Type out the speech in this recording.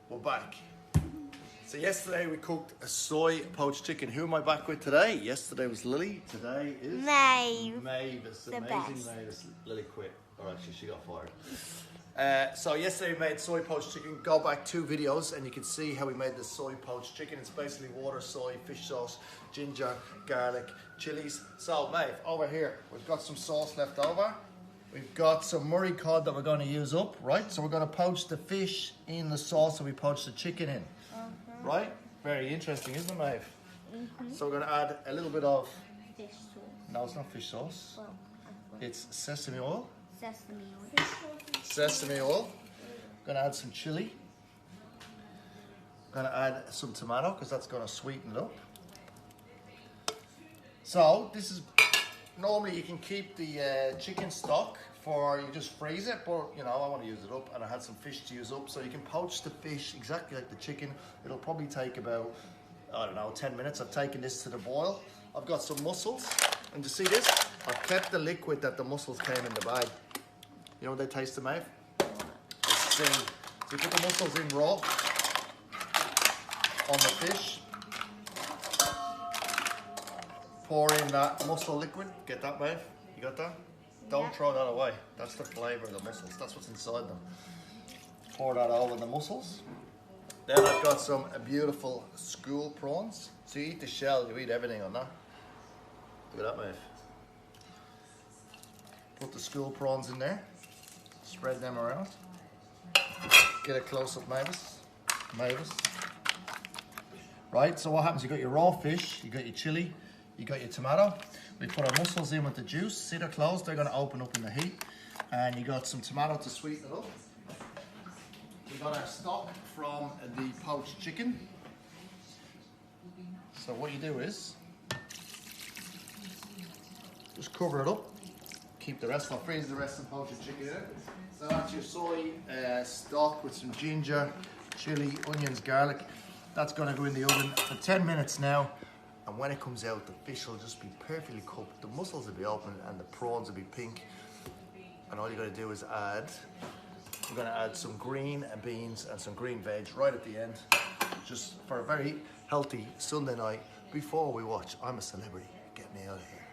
We're back. So yesterday we cooked a soy poached chicken. Who am I back with today? Yesterday was Lily. Today is Meave. Meave. It's The amazing. best. Maeve. Lily quit. Or actually, she got fired. So yesterday we made soy poached chicken. Go back 2 videos and you can see how we made the soy poached chicken. It's basically water, soy, fish sauce, ginger, garlic, chilies. So Maeve, over here, we've got some sauce left over. We've got some Murray cod that we're going to use up, right? So we're going to poach the fish in the sauce that we poached the chicken in, right? Very interesting, isn't it, Maeve? So we're going to add a little bit of... Fish sauce. No, it's not fish sauce. Well, It's sesame oil. sesame oil. Sesame oil. Going to add some chili. Going to add some tomato because that's going to sweeten it up. So this is... Normally you can keep the chicken stock for, you just freeze it, but you know, I want to use it up and I had some fish to use up. So you can poach the fish exactly like the chicken. It'll probably take about, I don't know, 10 minutes. I've taken this to the boil. I've got some mussels. And to see this, I've kept the liquid that the mussels came in the bag. You know what they taste, Maeve? It's thin. So you put the mussels in raw on the fish. Pour in that mussel liquid. Get that, Maeve? You got that? Don't throw that away. That's the flavour of the mussels. That's what's inside them. Pour that over the mussels. Then I've got some beautiful school prawns. So you eat the shell, you eat everything on that. Look at that, Maeve. Put the school prawns in there. Spread them around. Get a close-up, Mavis. Mavis. Right, so what happens? You got your raw fish, you got your chili, you got your tomato. We put our mussels in with the juice. See, they're closed. They're going to open up in the heat. And you got some tomato to sweeten it up. We got our stock from the poached chicken. So what you do is just cover it up. Keep the rest. I'll freeze the rest of the poached chicken in it. So that's your soy stock with some ginger, chili, onions, garlic. That's going to go in the oven for 10 minutes now. And when it comes out, the fish will just be perfectly cooked. The mussels will be open and the prawns will be pink. And all you're going to do is add, we're going to add some green beans and some green veg right at the end. Just for a very healthy Sunday night before we watch I'm a Celebrity. Get me out of here.